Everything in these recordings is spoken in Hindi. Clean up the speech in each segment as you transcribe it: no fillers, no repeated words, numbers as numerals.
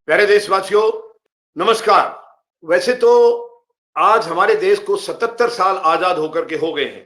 प्यारे देशवासियों, नमस्कार। वैसे तो आज हमारे देश को 77 साल आजाद होकर के हो गए हैं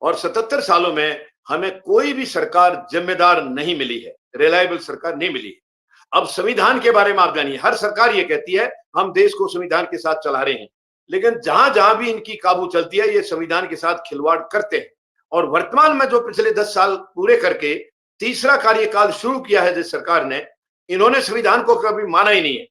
और 77 सालों में हमें कोई भी सरकार जिम्मेदार नहीं मिली है, रिलायबल सरकार नहीं मिली है। अब संविधान के बारे में आप जानिए, हर सरकार ये कहती है हम देश को संविधान के साथ चला रहे हैं, लेकिन जहां जहां भी इनकी काबू चलती है ये संविधान के साथ खिलवाड़ करते हैं। और वर्तमान में जो पिछले 10 साल पूरे करके तीसरा कार्यकाल शुरू किया है जिस सरकार ने, इन्होंने संविधान को कभी माना ही नहीं है।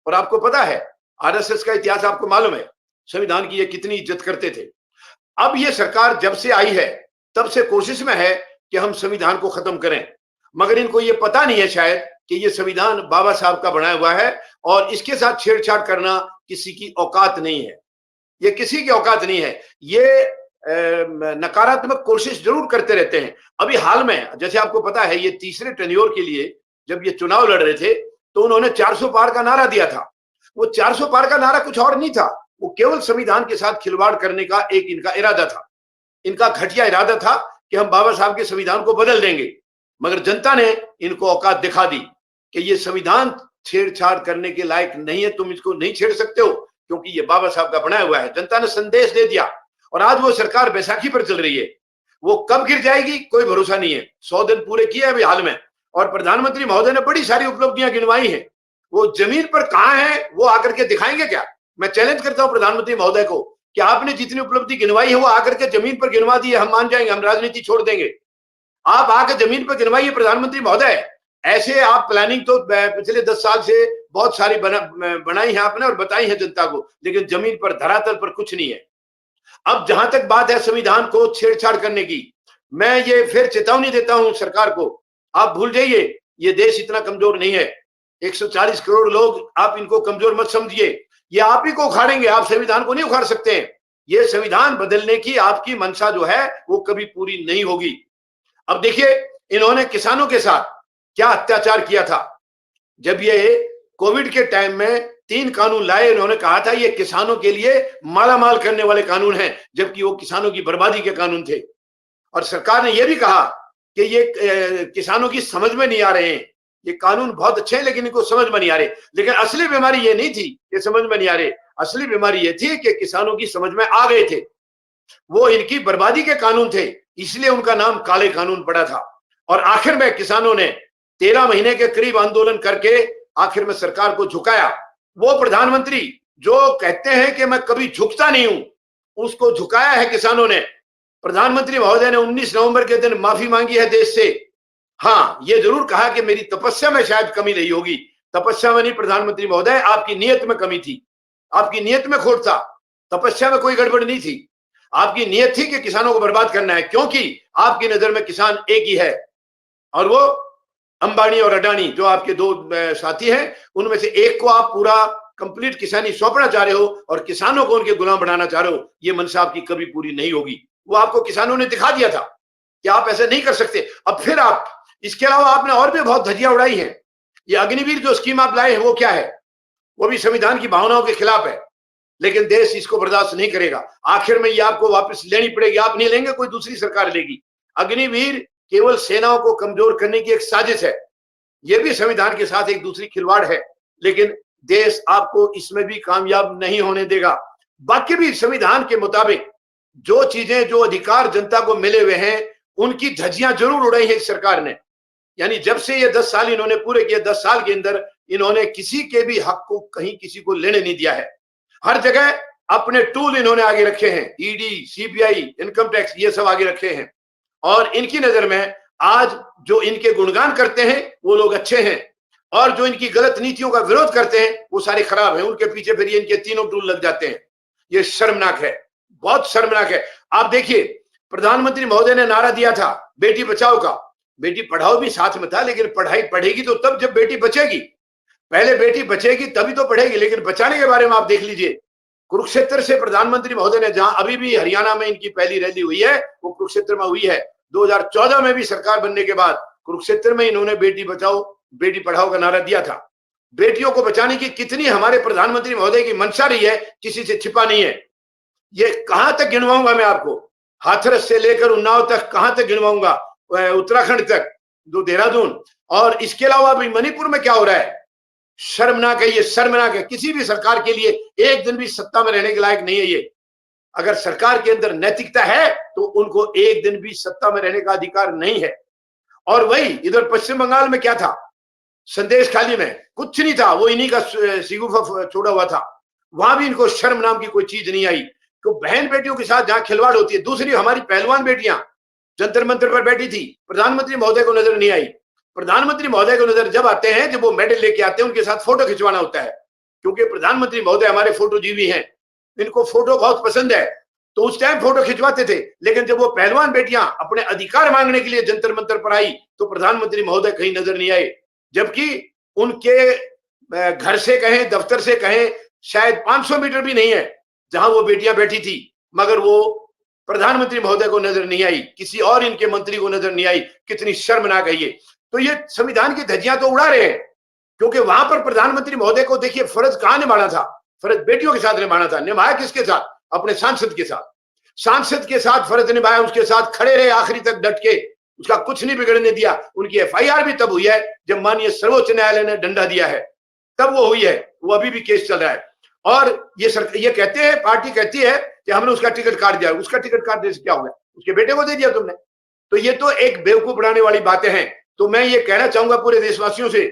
और आपको पता है, आरएसएस का इतिहास आपको मालूम है, संविधान की ये कितनी इज्जत करते थे। अब ये सरकार जब से आई है तब से कोशिश में है कि हम संविधान को खत्म करें, मगर इनको ये पता नहीं है शायद कि ये संविधान बाबा साहब का बनाया हुआ है और इसके साथ छेड़छाड़ करना किसी की औकात नहीं है। ये किसी की औकात नहीं है। ये नकारात्मक कोशिश जरूर करते रहते हैं। अभी हाल में जैसे आपको पता है, ये तीसरे टेन्योर के लिए जब ये चुनाव लड़ रहे थे तो उन्होंने 400 पार का नारा दिया था। वो 400 पार का नारा कुछ और नहीं था, वो केवल संविधान के साथ खिलवाड़ करने का एक इनका इरादा था। इनका घटिया इरादा था कि हम बाबा साहब के संविधान को बदल देंगे, मगर जनता ने इनको औकात दिखा दी कि ये संविधान छेड़छाड़ करने के लायक नहीं है, तुम इसको नहीं छेड़ सकते हो क्योंकि ये बाबा साहब का बनाया हुआ है। जनता ने संदेश दे दिया और आज वो सरकार बैसाखी पर चल रही है। वो कब गिर जाएगी कोई भरोसा नहीं है। 100 दिन पूरे किए अभी हाल में और प्रधानमंत्री महोदय ने बड़ी सारी उपलब्धियां गिनवाई हैं। वो जमीन पर कहां है वो आकर के दिखाएंगे क्या? मैं चैलेंज करता हूं प्रधानमंत्री महोदय को कि आपने जितनी उपलब्धि गिनवाई है वो आकर के जमीन पर गिनवा दी है, हम मान जाएंगे, हम राजनीति छोड़ देंगे। आप आकर जमीन पर गिनवाइए प्रधानमंत्री महोदय। ऐसे आप प्लानिंग तो पिछले 10 साल से बहुत सारी बनाई है आपने और बताई है जनता को, लेकिन जमीन पर धरातल पर कुछ नहीं है। अब जहां तक बात है संविधान को छेड़छाड़ करने की, मैं ये फिर चेतावनी देता हूं सरकार को, आप भूल जाइए, ये देश इतना कमजोर नहीं है। 140 करोड़ लोग, आप इनको कमजोर मत समझिए। ये आप ही को उखाड़ेंगे, आप संविधान को नहीं उखाड़ सकते हैं। ये संविधान बदलने की आपकी मंशा जो है वो कभी पूरी नहीं होगी। अब देखिए, इन्होंने किसानों के साथ क्या अत्याचार किया था। जब ये कोविड के टाइम में 3 कानून लाए, इन्होंने कहा था ये किसानों के लिए मालामाल करने वाले कानून हैं, जबकि वो किसानों की बर्बादी के कानून थे। और सरकार ने यह भी कहा कि ये किसानों की समझ में नहीं आ रहे हैं, ये कानून बहुत अच्छे हैं लेकिन इनको समझ में नहीं आ रहे। लेकिन असली बीमारी ये नहीं थी कि समझ में नहीं आ रहे, असली बीमारी ये थी कि किसानों की समझ में आ गए थे। वो इनकी बर्बादी के कानून थे, इसलिए उनका नाम काले कानून पड़ा था। और आखिर में किसानों ने 13 महीने के करीब आंदोलन करके आखिर में सरकार को झुकाया। वो प्रधानमंत्री जो कहते हैं कि मैं कभी झुकता नहीं हूं, उसको झुकाया है किसानों ने। प्रधानमंत्री महोदय ने 19 नवंबर के दिन माफी मांगी है देश से। हाँ, ये जरूर कहा कि मेरी तपस्या में शायद कमी रही होगी। तपस्या में नहीं प्रधानमंत्री महोदय, आपकी नीयत में कमी थी, आपकी नीयत में खोट था। तपस्या में कोई गड़बड़ नहीं थी, आपकी नीयत थी कि किसानों को बर्बाद करना है, क्योंकि आपकी नजर में किसान एक ही है और वो अंबानी और अडानी जो आपके दो साथी हैं, उनमें से एक को आप पूरा कंप्लीट किसानी सौंपना चाह रहे हो और किसानों को उनके गुलाम बनाना चाह रहे हो। ये मंशा आपकी कभी पूरी नहीं होगी। वो आपको किसानों ने दिखा दिया था कि आप ऐसे नहीं कर सकते। अब फिर आप, इसके अलावा आपने और भी बहुत धज्जियां उड़ाई हैं। ये अग्निवीर जो स्कीम आप लाए हैं वो क्या है? वो भी संविधान की भावनाओं के खिलाफ है, लेकिन देश इसको बर्दाश्त नहीं करेगा। आखिर में ये आपको वापस लेनी पड़ेगी, आप नहीं लेंगे, कोई दूसरी सरकार लेगी। अग्निवीर केवल सेनाओं को कमजोर करने की एक साजिश है, यह भी संविधान के साथ एक दूसरी खिलवाड़ है, लेकिन देश आपको इसमें भी कामयाब नहीं होने देगा। बाकी भी संविधान के मुताबिक जो चीजें, जो अधिकार जनता को मिले हुए हैं, उनकी धज्जियां जरूर उड़ाई है इस सरकार ने। यानी जब से ये 10 साल इन्होंने पूरे किए, 10 साल के अंदर इन्होंने किसी के भी हक को कहीं किसी को लेने नहीं दिया है। हर जगह अपने टूल इन्होंने आगे रखे हैं, ईडी, सीबीआई, इनकम टैक्स, ये सब आगे रखे हैं। और इनकी नजर में आज जो इनके गुणगान करते हैं वो लोग अच्छे हैं और जो इनकी गलत नीतियों का विरोध करते हैं वो सारे खराब हैं। उनके पीछे फिर ये इनके तीनों टूल लग जाते हैं। ये शर्मनाक है, बहुत शर्मनाक है। आप देखिए, प्रधानमंत्री महोदय ने नारा दिया था बेटी बचाओ का, बेटी पढ़ाओ भी साथ में था, लेकिन पढ़ाई पढ़ेगी तो तब जब बेटी बचेगी। पहले बेटी बचेगी तभी तो पढ़ेगी। लेकिन बचाने के बारे में आप देख लीजिए, कुरुक्षेत्र से प्रधानमंत्री महोदय ने, जहां अभी भी हरियाणा में इनकी पहली रैली हुई है वो कुरुक्षेत्र में हुई है। 2014 में भी सरकार बनने के बाद कुरुक्षेत्र में इन्होंने बेटी बचाओ बेटी पढ़ाओ का नारा दिया था। बेटियों को बचाने की कितनी हमारे प्रधानमंत्री महोदय की मंशा रही है, किसी से छिपा नहीं है। ये कहां तक गिनवाऊंगा मैं आपको, हाथरस से लेकर उन्नाव तक कहां तक गिनवाऊंगा, उत्तराखंड तक, देहरादून। और इसके अलावा भी मणिपुर में क्या हो रहा है, शर्मनाक है, ये शर्मनाक है। किसी भी सरकार के लिए एक दिन भी सत्ता में रहने के लायक नहीं है ये। अगर सरकार के अंदर नैतिकता है तो उनको एक दिन भी सत्ता में रहने का अधिकार नहीं है। और वही इधर पश्चिम बंगाल में क्या था, संदेश खाली में कुछ नहीं था, वो इन्हीं का सिगुफा छोड़ा हुआ था। वहां भी इनको शर्म नाम की कोई चीज नहीं आई। तो बहन बेटियों के साथ जहां खिलवाड़ होती है। दूसरी, हमारी पहलवान बेटियां जंतर मंतर पर बैठी थी, प्रधानमंत्री महोदय को नजर नहीं आई। प्रधानमंत्री महोदय को नजर जब आते हैं जब वो मेडल लेके आते हैं, उनके साथ फोटो खिंचवाना होता है, क्योंकि प्रधानमंत्री महोदय हमारे फोटो जीवी हैं, इनको फोटो बहुत पसंद है, तो उस टाइम फोटो खिंचवाते थे। लेकिन जब वो पहलवान बेटियां अपने अधिकार मांगने के लिए जंतर मंतर पर आई तो प्रधानमंत्री महोदय कहीं नजर नहीं आए। जबकि उनके घर से कहें, दफ्तर से कहें, शायद 500 मीटर भी नहीं है जहां वो बेटियां बैठी थी, मगर वो प्रधानमंत्री महोदय को नजर नहीं आई, किसी और इनके मंत्री को नजर नहीं आई। कितनी शर्मनाक है ये। तो ये संविधान की धज्जियां तो उड़ा रहे हैं, क्योंकि वहां पर प्रधानमंत्री महोदय को देखिए फर्ज कहां निभाना था, फर्ज बेटियों के साथ निभाना था। निभाया किसके साथ? अपने सांसद के साथ। सांसद के साथ फर्ज निभाया, उसके साथ खड़े रहे आखिरी तक डट के, उसका कुछ नहीं बिगड़ने दिया। उनकी एफआईआर भी तब हुई है जब माननीय सर्वोच्च न्यायालय ने डंडा दिया है, तब वो हुई है। वो अभी भी केस चल रहा है। और ये कहते हैं, पार्टी कहती है कि हमने उसका टिकट काट दिया। उसका टिकट काटने से क्या हो गया? उसके बेटे को दे दिया तुमने। तो ये तो एक बेवकूफ बनाने वाली बातें हैं। तो मैं ये कहना चाहूंगा पूरे देशवासियों से,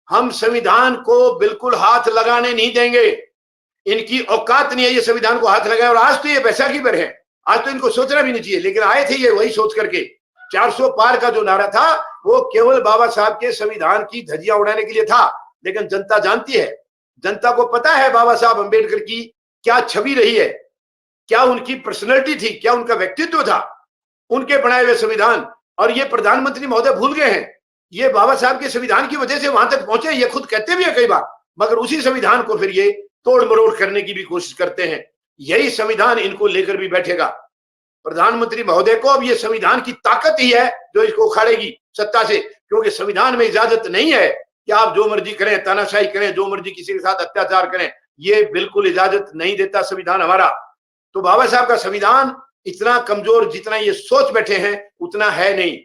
हम संविधान को बिल्कुल हाथ लगाने नहीं देंगे। इनकी औकात नहीं है ये संविधान को हाथ लगाए। और आज तो ये बैसाखी पर है, आज तो इनको सोचना भी नहीं चाहिए, लेकिन आए थे ये वही सोच करके। 400 पार का जो नारा था वो केवल बाबा साहब के संविधान की धज्जियां उड़ाने के लिए था। लेकिन जनता जानती है, जनता को पता है बाबा साहब अंबेडकर की क्या छवि रही है, क्या उनकी पर्सनैलिटी थी, क्या उनका व्यक्तित्व था, उनके बनाए हुए संविधान। और ये प्रधानमंत्री महोदय भूल गए हैं, ये बाबा साहब के संविधान की वजह से वहां तक पहुंचे। ये खुद कहते भी है कई बार, मगर उसी संविधान को फिर ये तोड़ मरोड़ करने की भी कोशिश करते हैं। यही संविधान इनको लेकर भी बैठेगा। प्रधानमंत्री महोदय को अब ये संविधान की ताकत ही है जो इसको उखाड़ेगी सत्ता से, क्योंकि संविधान में इजाजत नहीं है कि आप जो मर्जी करें, तानाशाही करें, जो मर्जी किसी के साथ अत्याचार करें। ये बिल्कुल इजाजत नहीं देता संविधान हमारा। तो बाबा साहब का संविधान इतना कमजोर जितना ये सोच बैठे हैं उतना है नहीं।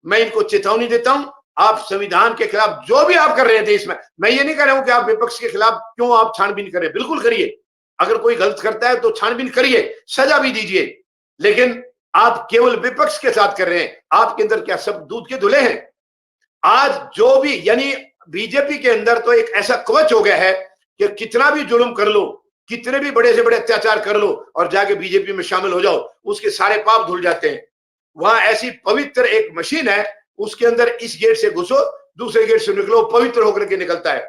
मैं इनको चेतावनी देता हूं, आप संविधान के खिलाफ जो भी आप कर रहे हैं देश में, मैं ये नहीं कह रहा हूं कि आप विपक्ष के खिलाफ क्यों आप छानबीन करें, बिल्कुल करिए। अगर कोई गलत करता है तो छानबीन करिए, सजा भी दीजिए। लेकिन आप केवल विपक्ष के साथ कर रहे हैं। आपके अंदर क्या सब दूध के धुले हैं? आज जो भी, यानी बीजेपी के अंदर तो एक ऐसा कवच हो गया है कि कितना भी जुल्म कर लो, कितने भी बड़े से बड़े अत्याचार कर लो और जाके बीजेपी में शामिल हो जाओ, उसके सारे पाप धुल जाते हैं। वहां ऐसी पवित्र एक मशीन है, उसके अंदर इस गेट से घुसो, दूसरे गेट से निकलो, पवित्र होकर के निकलता है।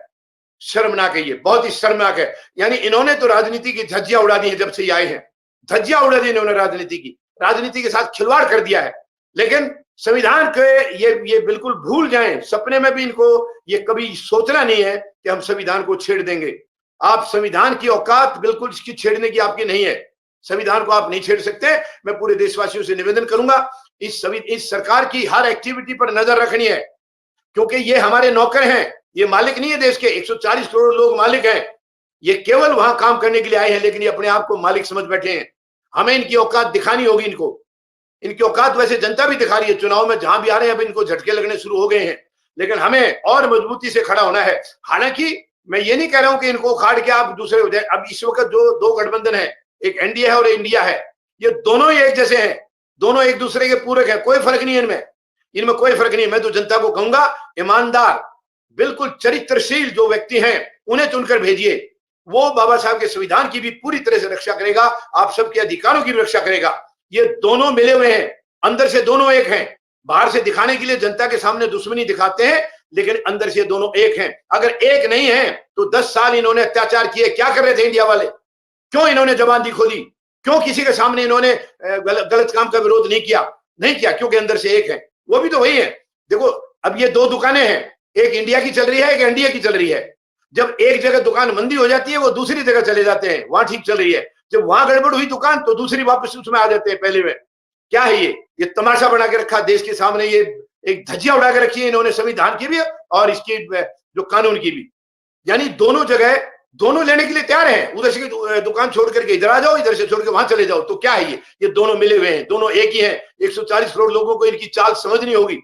शर्मनाक है ये, बहुत ही शर्मनाक है। यानी इन्होंने तो राजनीति की धज्जियां उड़ा दी है जब से ये आए हैं। धज्जियां उड़ा दी इन्होंने राजनीति की, राजनीति के साथ खिलवाड़ कर दिया है। लेकिन संविधान के ये बिल्कुल भूल जाएं, सपने में भी इनको ये कभी सोचना नहीं है कि हम संविधान को छेड़ देंगे। आप संविधान की औकात बिल्कुल इसकी छेड़ने की आपकी नहीं है। संविधान को आप नहीं छेड़ सकते। मैं पूरे देशवासियों से निवेदन करूंगा, इस सरकार की हर एक्टिविटी पर नजर रखनी है, क्योंकि ये हमारे नौकर हैं, ये मालिक नहीं है देश के। 140 करोड़ लोग मालिक हैं, ये केवल वहां काम करने के लिए आए हैं, लेकिन ये अपने आप को मालिक समझ बैठे हैं। हमें इनकी औकात दिखानी होगी इनको। इनकी औकात वैसे जनता भी दिखा रही है, चुनाव में जहां भी आ रहे हैं अब इनको झटके लगने शुरू हो गए हैं, लेकिन हमें और मजबूती से खड़ा होना है। हालांकि मैं ये नहीं कह रहा हूं कि इनको उखाड़ के आप दूसरे हो जाए। अब इस वक्त जो दो गठबंधन है, एक एनडीए है और इंडिया है, ये दोनों ही एक जैसे हैं, दोनों एक दूसरे के पूरक है, कोई फर्क नहीं है इनमें कोई फर्क नहीं है। मैं तो जनता को कहूंगा, ईमानदार, बिल्कुल चरित्रशील जो व्यक्ति हैं उन्हें चुनकर भेजिए। वो बाबा साहब के संविधान की भी पूरी तरह से रक्षा करेगा, आप सबके अधिकारों की भी रक्षा करेगा। ये दोनों मिले हुए हैं, अंदर से दोनों एक हैं। बाहर से दिखाने के लिए जनता के सामने दुश्मनी दिखाते हैं, लेकिन अंदर से दोनों एक हैं। अगर एक नहीं है तो 10 साल इन्होंने अत्याचार किए, क्या कर रहे थे इंडिया वाले? क्यों इन्होंने जबान दी खोली? क्यों किसी के सामने इन्होंने गलत काम का विरोध नहीं किया? क्योंकि अंदर से एक है। वो भी तो वही है। देखो, अब ये दो दुकानें हैं, एक इंडिया की चल रही है, एक एनडीए की चल रही है। जब एक जगह दुकान मंदी हो जाती है, वो दूसरी जगह चले जाते हैं, वहां ठीक चल रही है। जब वहां गड़बड़ हुई दुकान तो दूसरी वापस उसमें आ जाते हैं पहले में। क्या है ये तमाशा बना के रखा देश के सामने। ये एक धज्जियां उड़ा के रखी है इन्होंने संविधान की भी और इसकी जो कानून की भी। यानी दोनों जगह दोनों लेने के लिए तैयार हैं। उधर से दुकान छोड़ करके इधर आ जाओ, इधर से छोड़ के वहां चले जाओ। तो क्या है ये दोनों मिले हुए हैं, दोनों एक ही हैं। 140 करोड़ लोगों को इनकी चाल समझनी होगी।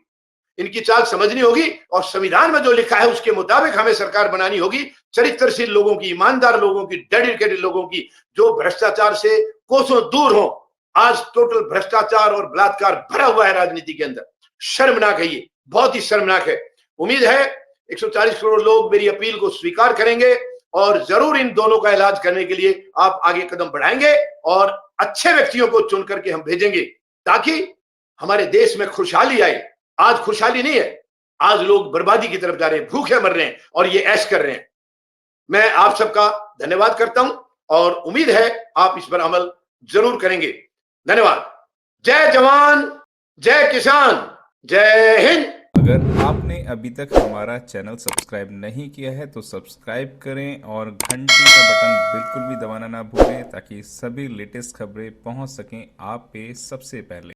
इनकी चाल समझनी होगी और संविधान में जो लिखा है उसके मुताबिक हमें सरकार बनानी होगी। चरित्रशील लोगों की, ईमानदार लोगों की, डेडिकेटेड लोगों की, जो भ्रष्टाचार से कोसों दूर हो। आज टोटल भ्रष्टाचार और बलात्कार भरा हुआ है राजनीति के अंदर। शर्मनाक है, ये बहुत ही शर्मनाक है। उम्मीद है 140 करोड़ लोग मेरी अपील को स्वीकार करेंगे और जरूर इन दोनों का इलाज करने के लिए आप आगे कदम बढ़ाएंगे और अच्छे व्यक्तियों को चुन करके हम भेजेंगे ताकि हमारे देश में खुशहाली आए। आज खुशहाली नहीं है, आज लोग बर्बादी की तरफ जा रहे हैं, भूखे मर रहे हैं और ये ऐश कर रहे हैं। मैं आप सबका धन्यवाद करता हूं और उम्मीद है आप इस पर अमल जरूर करेंगे। धन्यवाद। जय जवान, जय किसान, जय हिंद। अगर आपने अभी तक हमारा चैनल सब्सक्राइब नहीं किया है तो सब्सक्राइब करें और घंटी का बटन बिल्कुल भी दबाना ना भूलें ताकि सभी लेटेस्ट खबरें पहुंच सकें आप पे सबसे पहले।